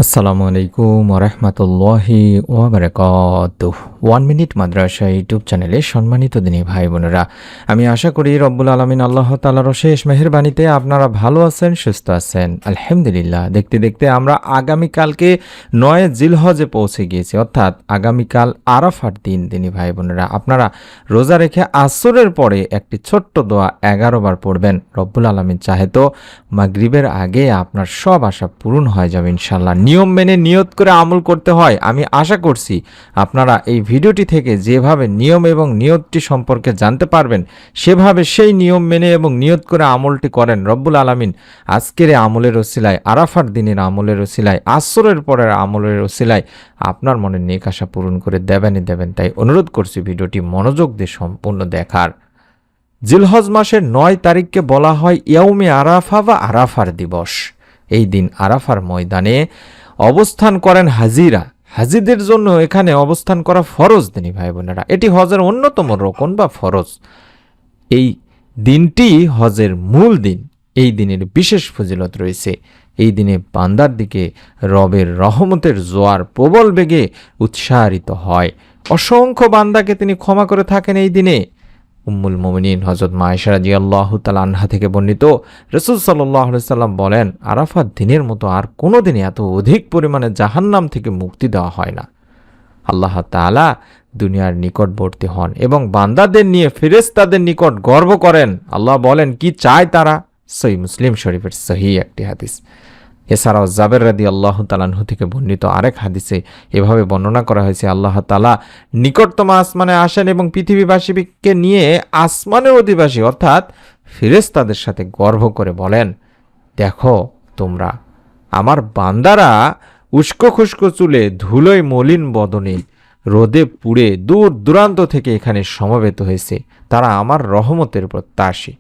আসসালামু আলাইকুম ওরহমতুল্লাহি ওয়াবারাকাতুহ। 1 মিনিট মাদ্রাসা ইউটিউব চ্যানেলে সম্মানিত দিনী ভাই বোনেরা, আমি আশা করি রব্বুল আলামিন আল্লাহ তাআলার অশেষ মেহেরবানিতে আপনারা ভালো আছেন, সুস্থ আছেন। আলহামদুলিল্লাহ। দেখতে দেখতে আমরা আগামীকালকে 9 জিলহজে পৌঁছে গিয়েছি, অর্থাৎ আগামীকাল আরাফার দিন। দিনী ভাই বোনেরা, আপনারা রোজা রেখে আসরের পরে একটি ছোট্ট দোয়া 11 বার পড়বেন। রব্বুল আলামিন চাহে তো মাগরিবের আগে আপনার সব আশা পূরণ হয়ে যাবে ইনশাল্লাহ। নিয়ম মেনে নিয়ত করে আমল করতে হয়। আমি আশা করছি আপনারা এই ভিডিওটি থেকে যেভাবে নিয়ম এবং নিয়তটি সম্পর্কে জানতে পারবেন, সেভাবে সেই নিয়ম মেনে এবং নিয়ত করে আমলটি করেন। রব্বুল আলামিন আজকের আমলের ওসিলায়, আরাফার দিনের আমলের ওসিলায়, আসরের পরের আমলের ওসিলায় আপনার মনে নেক আশা পূরণ করে দেবেনই দেবেন। তাই অনুরোধ করছি ভিডিওটি মনোযোগ দিয়ে সম্পূর্ণ দেখার। জিলহজ মাসের 9 তারিখকে বলা হয় ইয়াউমে আরাফা বা আরাফার দিবস। এই দিন আরাফার ময়দানে অবস্থান করেন হাজিরা। হাজিদের জন্য এখানে অবস্থান করা ফরজ। দিনী ভাই বোনেরা, এটি হজের অন্যতম রকম বা ফরজ। এই দিনটি হজের মূল দিন। এই দিনের বিশেষ ফজিলত রয়েছে। এই দিনে বান্দার দিকে রবের রহমতের জোয়ার প্রবল বেগে উৎসাহিত হয়। অসংখ্য বান্দাকে তিনি ক্ষমা করে থাকেন এই দিনে। উম্মুল মুমিনিন হযরত মা আয়েশা রাদিয়াল্লাহু তাআলা আনহা থেকে বর্ণিত, রাসূল সাল্লাল্লাহু আলাইহি সাল্লাম বলেন, আরাফাত দিনের মতো আর কোনো দিনে এত অধিক পরিমাণে জাহান্নাম থেকে মুক্তি দেওয়া হয় না। আল্লাহ তাআলা দুনিয়ার নিকটবর্তী হন এবং বান্দাদের নিয়ে ফেরেশতাদের নিকট গর্ব করেন। আল্লাহ বলেন কি চায় তারা। সহিহ মুসলিম শরীফের সহিহ একটি হাদিস। এছাড়াও জাবের রাদিয়াল্লাহু তাআলা আনহু থেকে বর্ণিত আরেক হাদিসে এভাবে বর্ণনা করা হয়েছে, আল্লাহ তাআলা নিকটতম আসমানে আসেন এবং পৃথিবীবাসীকে নিয়ে আসমানের অধিবাসী অর্থাৎ ফেরেশতাদের সাথে গর্ব করে বলেন, দেখো তোমরা আমার বান্দারা উস্কো খুস্কো চুলে, ধুলোয় মলিন বদনে, রোদে পুড়ে দূর দূরান্ত থেকে এখানে সমবেত হয়েছে। তারা আমার রহমতের প্রত্যাশী,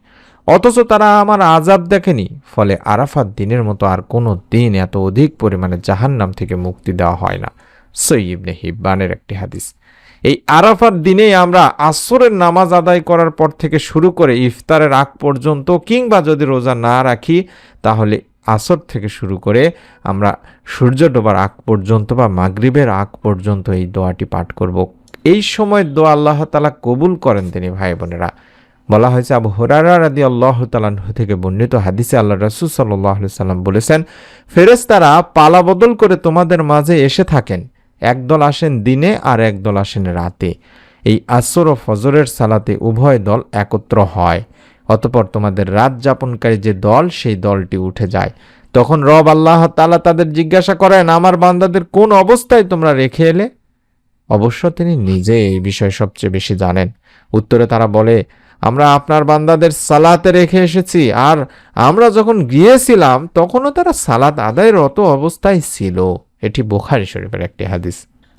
অথচ তারা আমার আযাব দেখেনি। ফলে আরাফাত দিনের মতো আর কোনো দিন এত অধিক পরিমাণে জাহান্নাম থেকে মুক্তি দেওয়া হয় না। সহিহ ইবনে হিব্বানের একটি হাদিস। এই আরাফার দিনেই আমরা আসরের নামাজ আদায় করার পর থেকে শুরু করে ইফতারের আগ পর্যন্ত, কিংবা যদি রোজা না রাখি তাহলে আসর থেকে শুরু করে আমরা সূর্য ডোবার আগ পর্যন্ত বা মাগরিবের আগ পর্যন্ত এই দোয়াটি পাঠ করব। এই সময় দোয়া আল্লাহ তাআলা কবুল করেন। তিনি ভাই বোনেরা, বলা হয়েছে আবু হুরায়রা রাদিয়াল্লাহু তাআলা আনহু থেকে বর্ণিত হাদিসে আল্লাহ রাসূল সাল্লাল্লাহু আলাইহি সাল্লাম বলেছেন, ফেরেশতারা পালা বদল করে তোমাদের মাঝে এসে থাকেন। একদল আসেন দিনে আর একদল আসেন রাতে। এই আসর ও ফজরের সালাতে উভয় দল একত্র হয়। অতঃপর তোমাদের রাত যাপনকারী যে দল, সেই দলটি উঠে যায়। তখন রব আল্লাহ তাআলা তাদের জিজ্ঞাসা করেন, আমার বান্দাদের কোন অবস্থায় তোমরা রেখে এলে? অবশ্য তিনি নিজে এই বিষয়ে সবচেয়ে বেশি জানেন। উত্তরে তারা বলে, আমরা আপনার বান্দাদের সালাতে রেখে এসেছি, আর আমরা যখন গিয়েছিলাম তখনও তারা সালাত আদায়রত অবস্থায় ছিল। এটি বুখারী শরীফের একটি হাদিস।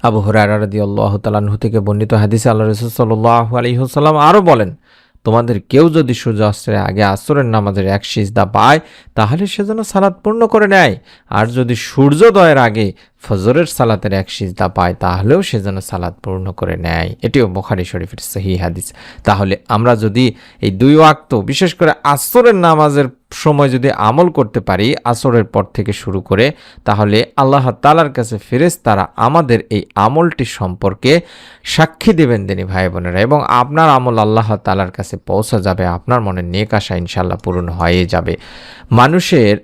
আবু হুরায়রা রাদিয়াল্লাহু তাআলা আনহু থেকে বর্ণিত হাদিসে আল্লাহ রাসূল সাল্লাল্লাহু আলাইহি ওয়াসাল্লাম আরও বলেন, তোমাদের কেউ যদি সূর্যাস্তের আগে আসরের নামাজের এক সিজদা পায় তাহলে সে যেন সালাত পূর্ণ করে নেয়, আর যদি সূর্যোদয়ের আগে ফজরের সালাতের এক সিজদা পায় তাহলেও সে যেন সালাত পূর্ণ করে নেয়। এটিও বুখারী শরীফের সহিহ হাদিস। তাহলে আমরা যদি এই 2 ওয়াক্ত, বিশেষ করে আসরের নামাজের সময় যদি আমল করতে পারি আসরের পর থেকে শুরু করে, তাহলে আল্লাহ তাআলার কাছে ফেরেশতারা আমাদের এই আমলটি সম্পর্কে সাক্ষী দেবেন। দিনী ভাই বোনেরা, এবং আপনার আমল আল্লাহ তাআলার কাছে পৌঁছে যাবে। আপনার মনে নেক আশা ইনশাআল্লাহ পূরণ হয়ে যাবে। মানুষের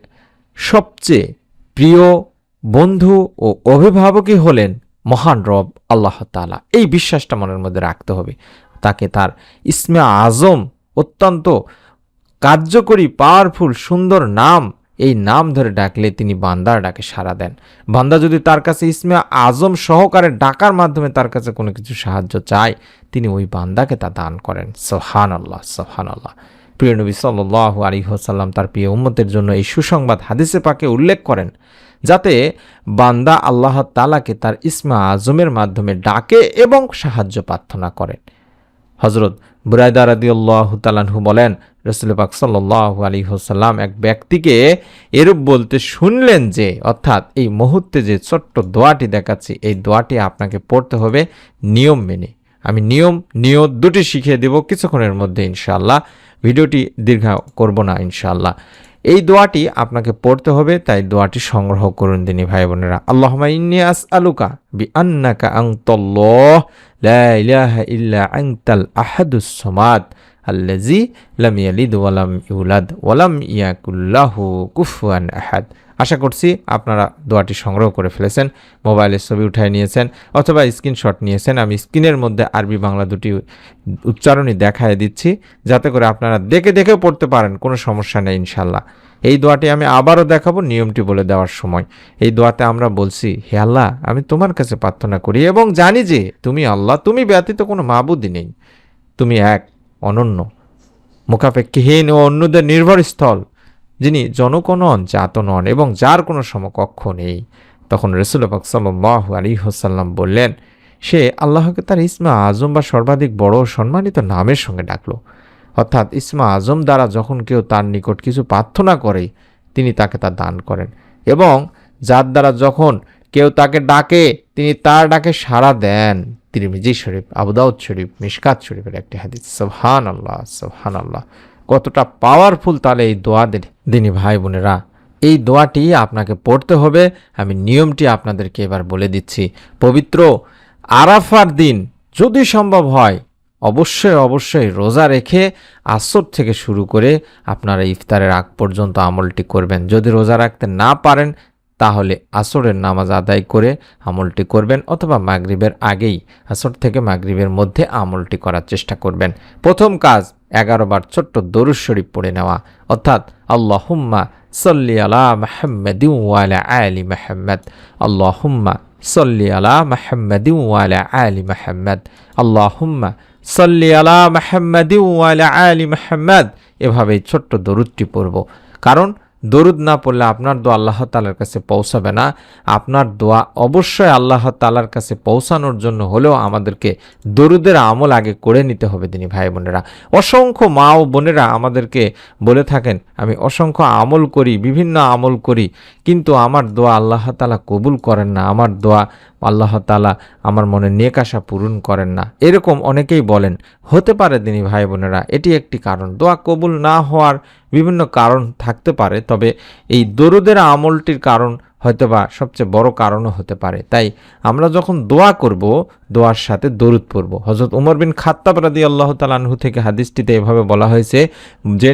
সবচেয়ে প্রিয় বন্ধু ও অভিভাবকই হলেন মহান রব আল্লাহ তাআলা। এই বিশ্বাসটা মনের মধ্যে রাখতে হবে। তাকে তার ইসমে আজম, অত্যন্ত কার্যকরী, পাওয়ারফুল, সুন্দর নাম, এই নাম ধরে ডাকলে তিনি বান্দার ডাকে সাড়া দেন। বান্দা যদি তার কাছে ইসমে আজম সহকারে ডাকার মাধ্যমে তার কাছে কোনো কিছু সাহায্য চায়, তিনি ওই বান্দাকে তা দান করেন। সুবহানাল্লাহ, সুবহানাল্লাহ। প্রিয় নবী সাল্লাল্লাহু আলাইহি ওয়াসাল্লাম তার প্রিয় উম্মতের জন্য এই সুসংবাদ হাদিসে পাকে উল্লেখ করেন, যাতে বান্দা আল্লাহ তাআলাকে তার ইসমে আজমের মাধ্যমে ডাকে এবং সাহায্য প্রার্থনা করেন। হযরত বুরায়দা রাদিয়াল্লাহু তাআলা আনহু বলেন, রাসূল পাক সাল্লাল্লাহু আলাইহি ওয়াসাল্লাম এক ব্যক্তিকে এরূপ বলতে শুনলেন যে, অর্থাৎ এই মুহূর্তে যে ছোট্ট দোয়াটি দেখাচ্ছি, এই দোয়াটি আপনাকে পড়তে হবে নিয়ম মেনে। আমি নিয়ত দুটি শিখিয়ে দেব কিছুক্ষণের মধ্যে ইনশাআল্লাহ। ভিডিওটি দীর্ঘ করব না ইনশাআল্লাহ। এই দোয়াটি আপনাকে পড়তে হবে, তাই দোয়াটি সংগ্রহ করুন দিনী ভাই বোনেরা। আল্লাহুম্মা ইন্নী আসআলুকা বিআন্নাকা আনতাল্লাহ লা ইলাহা ইল্লা আনতাল আহাদুস সামাদ আল্লাযী লাম ইয়ালিদ ওয়া লাম ইউলাদ ওয়া লাম ইয়াকুল লাহু কুফুয়ান আহাদ। আশা করছি আপনারা দোয়াটি সংগ্রহ করে ফেলেছেন, মোবাইলের ছবি উঠায় নিয়েছেন অথবা স্ক্রিনশট নিয়েছেন। আমি স্ক্রিনের মধ্যে আরবি বাংলা দুটি উচ্চারণই দেখায় দিচ্ছি, যাতে করে আপনারা দেখে দেখেও পড়তে পারেন, কোনো সমস্যা নেই ইনশাল্লাহ। এই দোয়াটি আমি আবারও দেখাবো নিয়মটি বলে দেওয়ার সময়। এই দোয়াতে আমরা বলছি, হে আল্লাহ, আমি তোমার কাছে প্রার্থনা করি এবং জানি যে তুমি আল্লাহ, তুমি ব্যতীত কোনো মাবুদই নেই, তুমি এক, অনন্য, মুখাপেক্ষীহীন ও অন্যদের নির্ভরস্থল, যিনি জনক নন, জাত নন এবং যার কোনো সমকক্ষ নেই। তখন রাসূল পাক সাল্লাল্লাহু আলাইহি ওয়াসাল্লাম বললেন, সে আল্লাহকে তার ইসমা আজম বা সর্বাধিক বড় সম্মানিত নামের সঙ্গে ডাকলো। অর্থাৎ ইসমা আজম দ্বারা যখন কেউ তার নিকট কিছু প্রার্থনা করে, তিনি তাকে তা দান করেন, এবং যার দ্বারা যখন কেউ তাকে ডাকে, তিনি তার ডাকে সাড়া দেন। তিরমিজি শরীফ, আবু দাউদ শরীফ, মিশকাত শরীফের একটি হাদিস। সুবহানাল্লাহ, সুবহানাল্লাহ। কতটা পাওয়ারফুল তাহলে এই দোয়া দিনী ভাই বোনেরা। এই দোয়াটি আপনাকে পড়তে হবে। আমি নিয়মটি আপনাদেরকে এবার বলে দিচ্ছি। পবিত্র আরাফার দিন যদি সম্ভব হয়, অবশ্যই রোজা রেখে আসর থেকে শুরু করে আপনারা ইফতারের আগ পর্যন্ত আমলটি করবেন। যদি রোজা রাখতে না পারেন, তাহলে আসরের নামাজ আদায় করে আমলটি করবেন, অথবা মাগরিবের আগেই, আসর থেকে মাগরিবের মধ্যে আমলটি করার চেষ্টা করবেন। প্রথম কাজ, 11 বার ছোট্ট দরুদ শরীফ পড়ে নেওয়া, অর্থাৎ আল্লাহুম্মা সাল্লি আলা মুহাম্মাদিন ওয়া আলা আলি মুহাম্মাদ, আল্লাহুম্মা সাল্লি আলা মুহাম্মাদিন ওয়া আলা আলি মুহাম্মাদ, আল্লাহুম্মা সাল্লি আলা মুহাম্মাদিন ওয়া আলা আলি মুহাম্মাদ। এভাবেই ছোট্ট দরুদটি পড়ব, কারণ দরুদ না পড়লে আপনার দোয়া আল্লাহ তাআলার কাছে পৌঁছাবে না। আপনার দোয়া অবশ্যই আল্লাহ তাআলার কাছে পৌঁছানোর জন্য হলেও আমাদেরকে দরুদের আমল আগে করে নিতে হবে দিনী ভাই বোনেরা। অসংখ্য মা ও বোনেরা আমাদেরকে বলে থাকেন, আমি অসংখ্য আমল করি, বিভিন্ন আমল করি, কিন্তু আমার দোয়া আল্লাহ তাআলা কবুল করেন না, আমার দোয়া আল্লাহ তাআলা আমার মনে নেক আশা পূরণ করেন না, এরকম অনেকেই বলেন। হতে পারে দিনী ভাই বোনেরা, এটি একটি কারণ। দোয়া কবুল না হওয়ার বিভিন্ন কারণ থাকতে পারে, তবে এই দরুদের আমলটির কারণ হয়তোবা সবচেয়ে বড় কারণও হতে পারে। তাই আমরা যখন দোয়া করব, দোয়ার সাথে দরুদ পড়ব। হযরত উমর বিন খাত্তাব রাদিয়াল্লাহু তাআলা আনহু থেকে হাদিসটিতে এভাবে বলা হয়েছে যে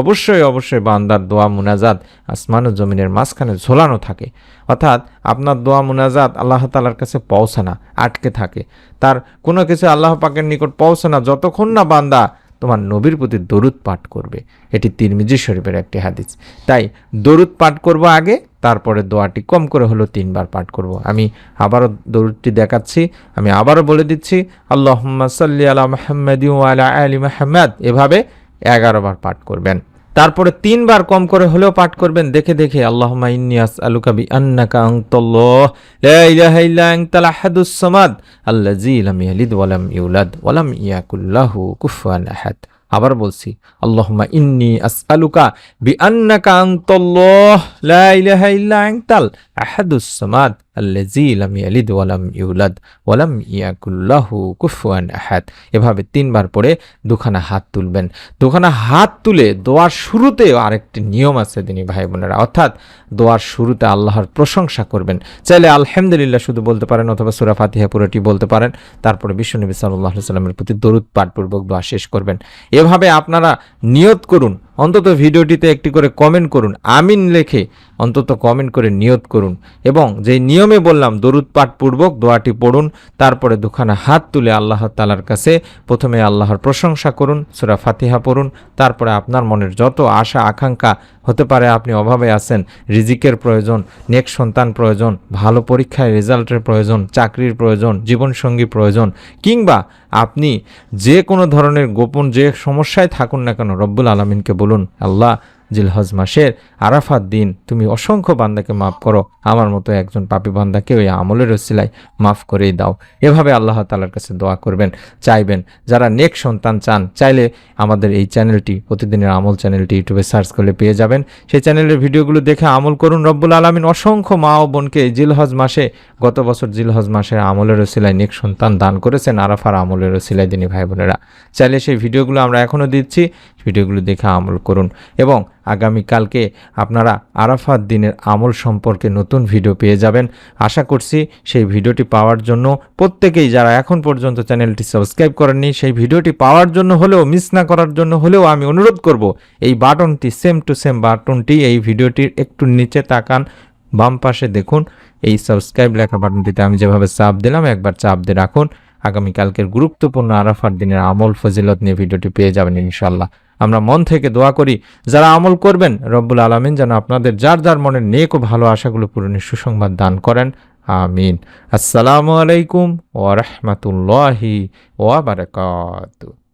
অবশ্যই বান্দার দোয়া মুনাজাত আসমান ও জমিনের মাঝখানে ঝোলানো থাকে। অর্থাৎ আপনার দোয়া মুনাজাত আল্লাহ তাআলার কাছে পৌঁছে না, আটকে থাকে। তার কোনো কিছু আল্লাহ পাকের নিকট পৌঁছে না যতক্ষণ না বান্দা তোমার নবীর প্রতি দরুদ পাঠ করবে। এটি তিরমিজি শরীফের একটি হাদিস। তাই দরুদ পাঠ করব আগে, তারপরে দোয়াটি কম করে হলো 3 বার পাঠ করব। আমি আবারও দরুদটি দেখাচ্ছি, আমি আবারও বলে দিচ্ছি, আল্লাহুম্মা সাল্লি আলা মুহাম্মাদিন ওয়া আলা আলি মুহাম্মাদ। এভাবে 11 বার পাঠ করবেন। তারপরে 3 বার কম করে হলেও পাঠ করবেন দেখে দেখে। আল্লাহুম্মা ইন্নী আসআলুকা বিআন্নাকা আনতাল্লাহ লা ইলাহা ইল্লা আনতাল আহাদুস সামাদ আল্লাযী লাম ইয়ালিদ ওয়া লাম ইউলাদ ওয়া লাম ইয়াকুল লাহু কুফুয়ান আহাদ। আবার বলছি, আল্লাহুম্মা ইন্নী আসআলুকা বিআন্নাকা আনতাল্লাহ লা ইলাহা ইল্লা আনতাল আহাদুস সামাদ আল্লাযী লাম ইয়ালিদ ওয়া লাম ইউলাদ ওয়া লাম ইয়াকুল লাহু কুফুয়ান আহাদ। এভাবে 3 বার পড়ে দুখানা হাত তুলবেন। দুখানা হাত তুলে দোয়ার শুরুতে আরেকটি নিয়ম আছে দিনী ভাই বোনেরা, অর্থাৎ দোয়ার শুরুতে আল্লাহর প্রশংসা করবেন। চাইলে আলহামদুলিল্লাহ শুধু বলতে পারেন, অথবা সূরা ফাতিহা পুরোটি বলতে পারেন। তারপরে বিশ্বনবী সাল্লাল্লাহু আলাইহি ওয়াসাল্লামের প্রতি দরুদ পাঠপূর্বক দোয়া শেষ করবেন। এভাবে আপনারা নিয়ত করুন, অন্তত ভিডিওটিতে একটি করে কমেন্ট করুন, আমিন লিখে অন্তত কমেন্ট করে নিয়ত করুন, এবং যেই নিয়মে বললাম দরুদ পাঠপূর্বক দোয়াটি পড়ুন। তারপরে দুখানা হাত তুলে আল্লাহ তাআলার কাছে প্রথমে আল্লাহর প্রশংসা করুন, সূরা ফাতিহা পড়ুন। তারপরে আপনার মনের যত আশা আকাঙ্ক্ষা হতে পারে, আপনি অভাবে আছেন, রিজিকের প্রয়োজন, নেক সন্তান প্রয়োজন, ভালো পরীক্ষায় রেজাল্টের প্রয়োজন, চাকরির প্রয়োজন, জীবনসঙ্গী প্রয়োজন, কিংবা আপনি যে কোনো ধরনের গোপন যে সমস্যায় থাকুন না কেন, রব্বুল আলামিনকে বলুন, আল্লাহ জিলহজ মাসের আরাফাত দিন তুমি অসংখ্য বান্দাকে মাফ করো, আমার মতো একজন পাপী বান্দাকে ওই আমলের ওসিলায় মাফ করেই দাও। এভাবে আল্লাহ তাআলার কাছে দোয়া করবেন, চাইবেন। যারা নেক সন্তান চান, চাইলে আমাদের এই চ্যানেলটি, প্রতিদিনের আমল চ্যানেলটি ইউটিউবে সার্চ করলে পেয়ে যাবেন। সেই চ্যানেলের ভিডিওগুলো দেখে আমল করুন। রব্বুল আলামিন অসংখ্য মা ও বোনকে জিলহজ মাসে, গত বছর জিলহজ মাসের আমলের ওসিলায় নেক সন্তান দান করেছেন, আরাফার আমলের ওসিলায় দিনী ভাই বোনেরা। চাইলে সেই ভিডিওগুলো আমরা এখনও দিচ্ছি, ভিডিওগুলো দেখে আমল করুন। এবং আগামীকালকে আপনারা আরাফাত দিনের আমল সম্পর্কে নতুন ভিডিও পেয়ে যাবেন। আশা করছি সেই ভিডিওটি পাওয়ার জন্য প্রত্যেকেই যারা এখন পর্যন্ত চ্যানেলটি সাবস্ক্রাইব করেননি, সেই ভিডিওটি পাওয়ার জন্য হলেও, মিস না করার জন্য হলেও আমি অনুরোধ করব এই বাটনটি, সেম টু সেম বাটনটি এই ভিডিওটির একটু নিচে তাকান, বাম পাশে দেখুন, এই সাবস্ক্রাইব লেখা বাটনটিতে আমি যেভাবে চাপ দিলাম একবার চাপ দিয়ে রাখুন। আগামীকালকের গুরুত্বপূর্ণ আরাফার দিনের আমল ফজিলত নিয়ে ভিডিওটি পেয়ে যাবেন ইনশাল্লাহ। আমরা মন থেকে দোয়া করি যারা আমল করবেন রব্বুল আলামিন যেন আপনাদের যার যার মনের নেক ও ভালো আশাগুলো পূরণের সুসংবাদ দান করেন। আমিন। আসসালামু আলাইকুম ওয়া রাহমাতুল্লাহি ওয়া বারাকাতুহু।